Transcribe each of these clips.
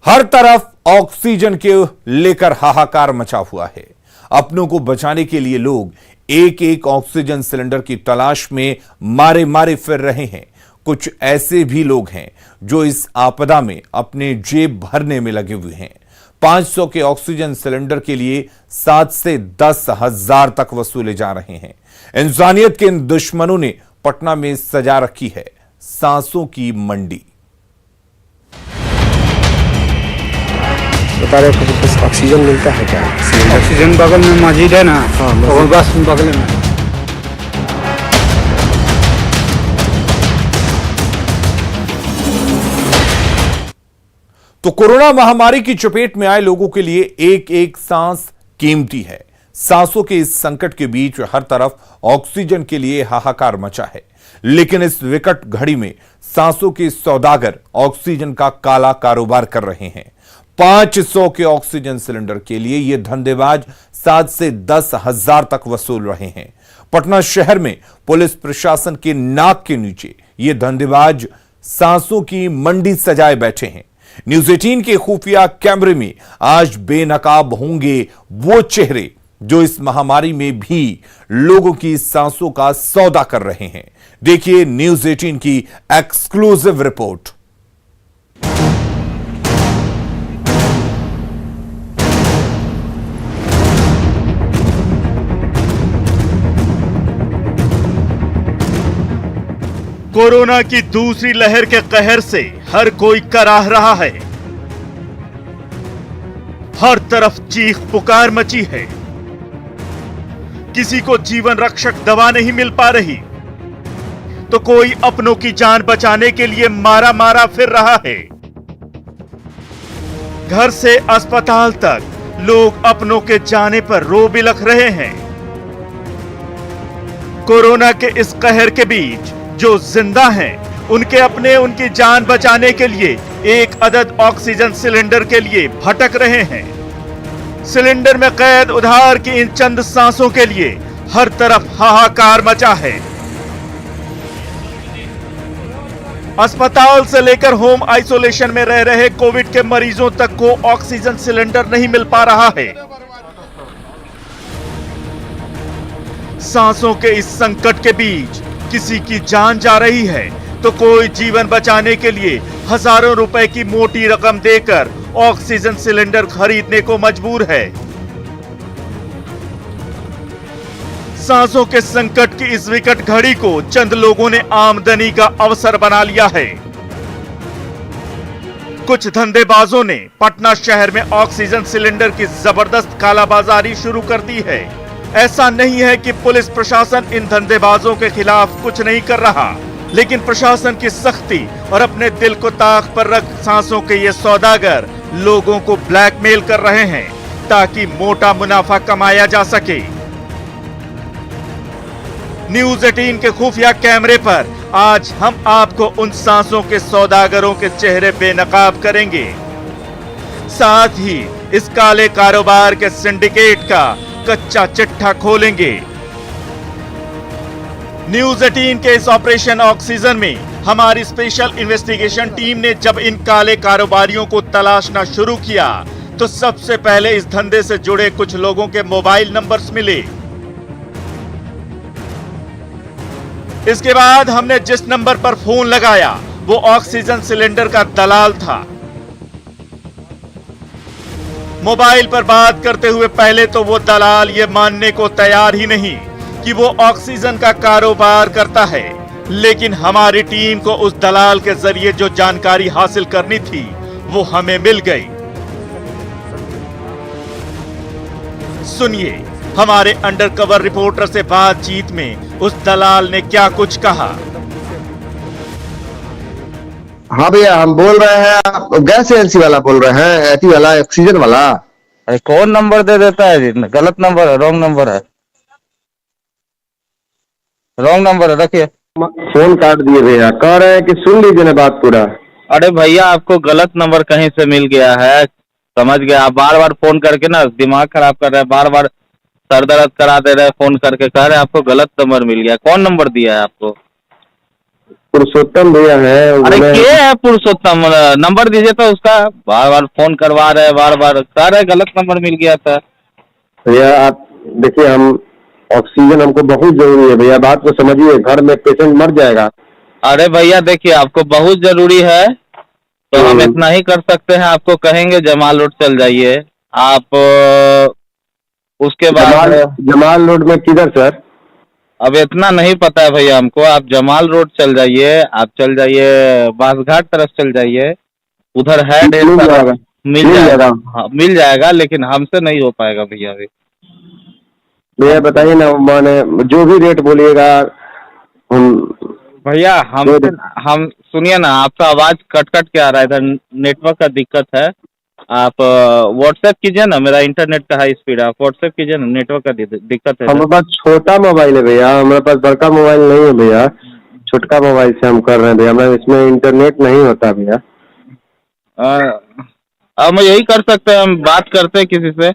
हर तरफ ऑक्सीजन के लेकर हाहाकार मचा हुआ है। अपनों को बचाने के लिए लोग एक एक ऑक्सीजन सिलेंडर की तलाश में मारे मारे फिर रहे हैं। कुछ ऐसे भी लोग हैं जो इस आपदा में अपने जेब भरने में लगे हुए हैं। 500 के ऑक्सीजन सिलेंडर के लिए 7 से 10 हजार तक वसूले जा रहे हैं। इंसानियत के इन दुश्मनों ने पटना में सजा रखी है सांसों की मंडी। बता रहे हैं ऑक्सीजन मिलता है क्या? ऑक्सीजन बगल में मस्जिद है ना, और बस बगल में। तो कोरोना महामारी की चपेट में आए लोगों के लिए एक एक सांस कीमती है। सांसों के इस संकट के बीच हर तरफ ऑक्सीजन के लिए हाहाकार मचा है, लेकिन इस विकट घड़ी में सांसों के सौदागर ऑक्सीजन का काला कारोबार कर रहे हैं। 500 के ऑक्सीजन सिलेंडर के लिए ये धंधेबाज 7 से 10 हजार तक वसूल रहे हैं। पटना शहर में पुलिस प्रशासन के नाक के नीचे ये धंधेबाज सांसों की मंडी सजाए बैठे हैं। न्यूज़ 18 के खुफिया कैमरे में आज बेनकाब होंगे वो चेहरे जो इस महामारी में भी लोगों की सांसों का सौदा कर रहे हैं। देखिए न्यूज़ 18 की एक्सक्लूसिव रिपोर्ट। कोरोना की दूसरी लहर के कहर से हर कोई कराह रहा है। हर तरफ चीख पुकार मची है। किसी को जीवन रक्षक दवा नहीं मिल पा रही, तो कोई अपनों की जान बचाने के लिए मारा मारा फिर रहा है। घर से अस्पताल तक लोग अपनों के जाने पर रो बिलख रहे हैं। कोरोना के इस कहर के बीच जो जिंदा हैं, उनके अपने उनकी जान बचाने के लिए एक अदद ऑक्सीजन सिलेंडर के लिए भटक रहे हैं। सिलेंडर में कैद उधार की इन चंद सांसों के लिए हर तरफ हाहाकार मचा है। अस्पताल से लेकर होम आइसोलेशन में रह रहे कोविड के मरीजों तक को ऑक्सीजन सिलेंडर नहीं मिल पा रहा है। सांसों के इस संकट के बीच किसी की जान जा रही है, तो कोई जीवन बचाने के लिए हजारों रुपए की मोटी रकम देकर ऑक्सीजन सिलेंडर खरीदने को मजबूर है। सांसों के संकट की इस विकट घड़ी को चंद लोगों ने आमदनी का अवसर बना लिया है। कुछ धंधेबाजों ने पटना शहर में ऑक्सीजन सिलेंडर की जबरदस्त कालाबाजारी शुरू कर दी है। ऐसा नहीं है कि पुलिस प्रशासन इन धंधेबाजों के खिलाफ कुछ नहीं कर रहा, लेकिन प्रशासन की सख्ती और अपने दिल को ताक पर रख सांसों के ये सौदागर लोगों को ब्लैकमेल कर रहे हैं ताकि मोटा मुनाफा कमाया जा सके। न्यूज़ 18 के खुफिया कैमरे पर आज हम आपको उन सांसों के सौदागरों के चेहरे बेनकाब करेंगे, साथ ही इस काले कारोबार के सिंडिकेट का कच्चा चिट्ठा खोलेंगे। न्यूज़ 18 के इस ऑपरेशन ऑक्सीजन में हमारी स्पेशल इन्वेस्टिगेशन टीम ने जब इन काले कारोबारियों को तलाशना शुरू किया, तो सबसे पहले इस धंधे से जुड़े कुछ लोगों के मोबाइल नंबर्स मिले। इसके बाद हमने जिस नंबर पर फोन लगाया वो ऑक्सीजन सिलेंडर का दलाल था। मोबाइल पर बात करते हुए पहले तो वो दलाल ये मानने को तैयार ही नहीं कि वो ऑक्सीजन का कारोबार करता है, लेकिन हमारी टीम को उस दलाल के जरिए जो जानकारी हासिल करनी थी वो हमें मिल गई। सुनिए हमारे अंडरकवर रिपोर्टर से बातचीत में उस दलाल ने क्या कुछ कहा। हाँ भैया, हम बोल रहे हैं, आप गैस एजेंसी वाला बोल रहे हैं? एटी वाला, ऑक्सीजन वाला? अरे कौन नंबर दे देता है? गलत नंबर है, रॉन्ग नंबर है, रॉन्ग नंबर है, रखिए। फोन काट दिए भैया, कह रहे हैं कि सुन लीजिए ना बात पूरा। अरे भैया आपको गलत नंबर कहीं से मिल गया है, समझ गया। आप बार बार फोन करके ना दिमाग खराब कर रहे हैं, बार बार सर दर्द करा दे रहे हैं, फोन करके कह रहे हैं आपको गलत नंबर मिल गया। कौन नंबर दिया है आपको? पुरुषोत्तम भैया है। अरे बोले- के है पुरुषोत्तम? नंबर दीजिए तो उसका। बार बार फोन करवा रहे, बार बार कह रहे गलत नंबर मिल गया था। भैया आप देखिए, हम ऑक्सीजन हमको बहुत जरूरी है भैया, बात को समझिए, घर में पेशेंट मर जाएगा। अरे भैया देखिए, आपको बहुत जरूरी है तो हम इतना ही कर सकते हैं। आपको कहेंगे जमाल रोड चल जाइए आप, उसके बाद जमाल रोड में किधर सर? अब इतना नहीं पता है भैया हमको। आप जमाल रोड चल जाइए, आप चल जाइए बासघाट तरफ चल जाइए, उधर है ढेर मिल सारा। जाएगा। मिल जाएगा। हाँ मिल जाएगा, लेकिन हमसे नहीं हो पाएगा भैया अभी। भैया बताइए ना, माने जो भी रेट बोलिएगा भैया हम सुनिए ना, आपका आवाज कट कट के आ रहा है, इधर नेटवर्क का दिक्कत है। आप व्हाट्सएप कीजिए ना, मेरा इंटरनेट का हाई स्पीड है, आप व्हाट्सएप कीजिए ना, नेटवर्क का दिक्कत है। हमारे पास छोटा मोबाइल है भैया, हमारे पास बड़का मोबाइल नहीं है भैया, छोटका मोबाइल से हम कर रहे हैं भैया, मैं इसमें इंटरनेट नहीं होता भैया। हम यही कर सकते हैं, हम बात करते हैं किसी से,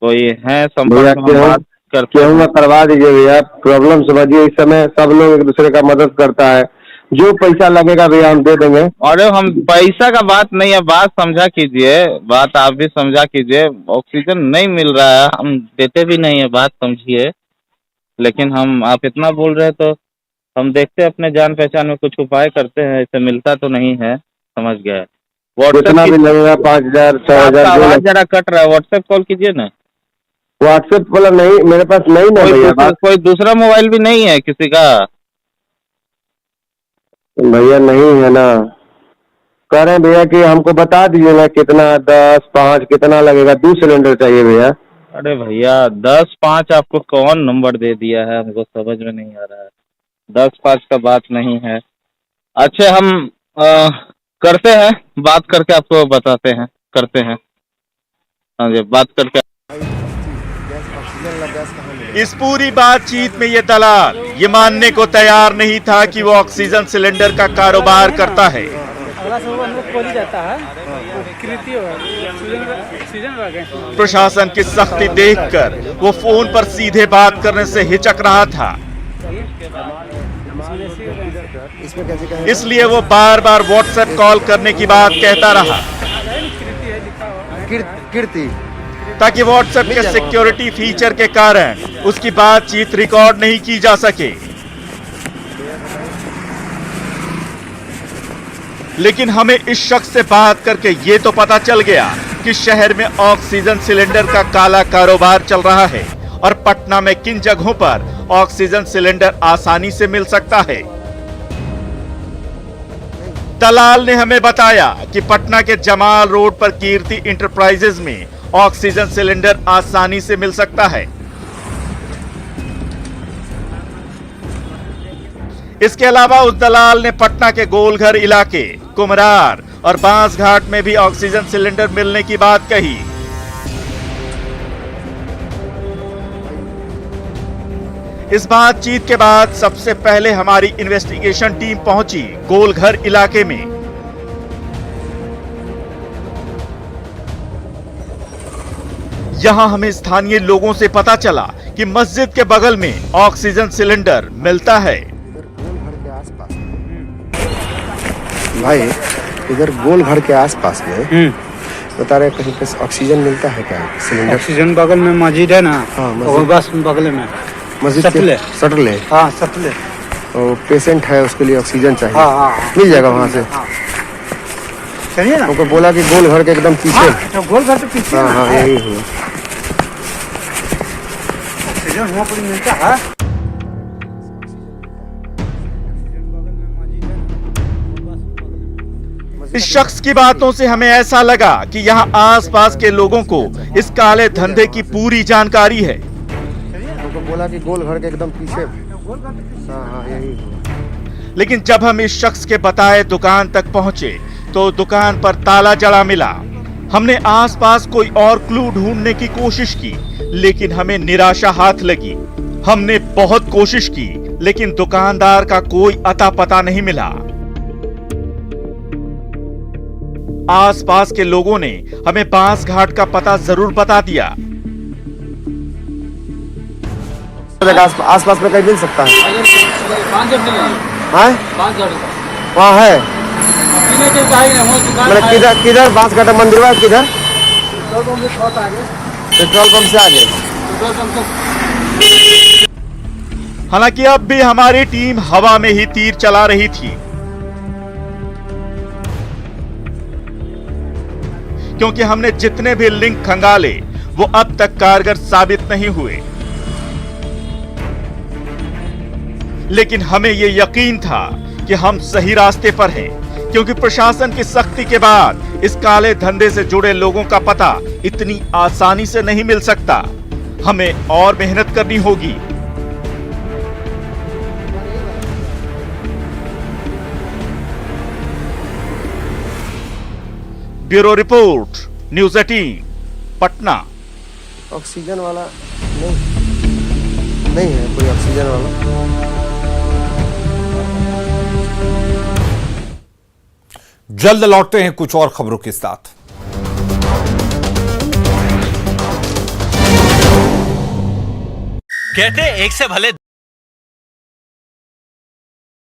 कोई है संपर्क में, हम बात करते क्यों ना करवा दीजिए भैया, प्रॉब्लम समझिए, इस समय सब लोग एक दूसरे का मदद करता है, जो पैसा लगेगा भैया हम दे देंगे। अरे हम पैसा का बात नहीं है, बात समझा कीजिए, बात आप भी समझा कीजिए। ऑक्सीजन नहीं मिल रहा है, हम देते भी नहीं है, बात समझिए। लेकिन हम आप इतना बोल रहे हैं तो हम देखते हैं, अपने जान पहचान में कुछ उपाय करते हैं, ऐसे मिलता तो नहीं है, समझ गए। जितना भी लगेगा 5,000 6,000 आवाज जरा कट रहा है, व्हाट्सएप कॉल कीजिए ना। व्हाट्सएप वाला नहीं, मेरे पास नहीं ना भैया। कोई दूसरा मोबाइल भी नहीं है किसी का? भैया नहीं है ना, कह रहे हैं भैया कि हमको बता दीजिए ना कितना, 10 5 कितना लगेगा, 2 सिलेंडर चाहिए भैया। अरे भैया 10-5 आपको कौन नंबर दे दिया है, हमको समझ में नहीं आ रहा है। 10-5 का बात नहीं है। अच्छा हम करते हैं, बात करके आपको बताते हैं, करते हैं। हाँ जी, बात करके। इस पूरी बातचीत में ये दलाल ये मानने को तैयार नहीं था कि वो ऑक्सीजन सिलेंडर का कारोबार करता है। प्रशासन की सख्ती देखकर वो फोन पर सीधे बात करने से हिचक रहा था, इसलिए वो बार बार व्हाट्सएप कॉल करने की बात कहता रहा, कीर्ति, ताकि व्हाट्सएप के सिक्योरिटी फीचर के कारण उसकी बातचीत रिकॉर्ड नहीं की जा सके। लेकिन हमें इस शख्स से बात करके ये तो पता चल गया कि शहर में ऑक्सीजन सिलेंडर का काला कारोबार चल रहा है और पटना में किन जगहों पर ऑक्सीजन सिलेंडर आसानी से मिल सकता है। दलाल ने हमें बताया कि पटना के जमाल रोड पर कीर्ति इंटरप्राइजेज में ऑक्सीजन सिलेंडर आसानी से मिल सकता है। इसके अलावा उस दलाल ने पटना के गोलघर इलाके, कुमरार और बांसघाट में भी ऑक्सीजन सिलेंडर मिलने की बात कही। इस बातचीत के बाद सबसे पहले हमारी इन्वेस्टिगेशन टीम पहुंची गोलघर इलाके में। यहां हमें स्थानीय लोगों से पता चला कि मस्जिद के बगल में ऑक्सीजन सिलेंडर मिलता है। भाई इधर गोलघर के आसपास में बता रहे कहीं पे ऑक्सीजन मिलता है क्या? सिलेंडर ऑक्सीजन बगल में मस्जिद है ना, हाँ, मस्जिद। और बस बगल में मस्जिद सटले। सटले, हाँ सटले। तो पेशेंट है उसके लिए ऑक्सीजन चाहिए। हाँ, हाँ। मिल जाएगा वहाँ से। चलिए ना, उनको बोला कि गोलघर के एकदम पीछे। तो गोलघर के पीछे हाँ ना। हाँ यही हुआ। ऑक्सीजन वहाँ पर मिलता है। इस शख्स की बातों से हमें ऐसा लगा कि यहाँ आसपास के लोगों को इस काले धंधे की पूरी जानकारी है। उनको बोला कि गोलघर के एकदम पीछे। हाँ हाँ यही हुआ। लेकिन जब हम इस शख्स के बताए दुकान तक पहुंचे तो दुकान पर ताला जड़ा मिला। हमने आसपास कोई और क्लू ढूंढने की कोशिश की, लेकिन हमें निराशा हाथ लगी। हमने बहुत कोशिश की, लेकिन दुकानदार का कोई अता पता नहीं मिला। आसपास के लोगों ने हमें बांसघाट का पता जरूर बता दिया। आसपास में कहीं मिल सकता है। हाँ वहाँ है मतलब किधर किधर बांस काटा मंदिर है किधर पेट्रोल पंप से आगे हालांकि अब भी हमारी टीम हवा में ही तीर चला रही थी, क्योंकि हमने जितने भी लिंक खंगाले वो अब तक कारगर साबित नहीं हुए। लेकिन हमें यह यकीन था कि हम सही रास्ते पर हैं, क्योंकि प्रशासन की सख्ती के बाद इस काले धंधे से जुड़े लोगों का पता इतनी आसानी से नहीं मिल सकता। हमें और मेहनत करनी होगी। Bureau report, news 18, Patna. Oxygen वाला नहीं है कोई ऑक्सीजन वाला। जल्द लौटते हैं कुछ और खबरों के साथ। कहते एक से भले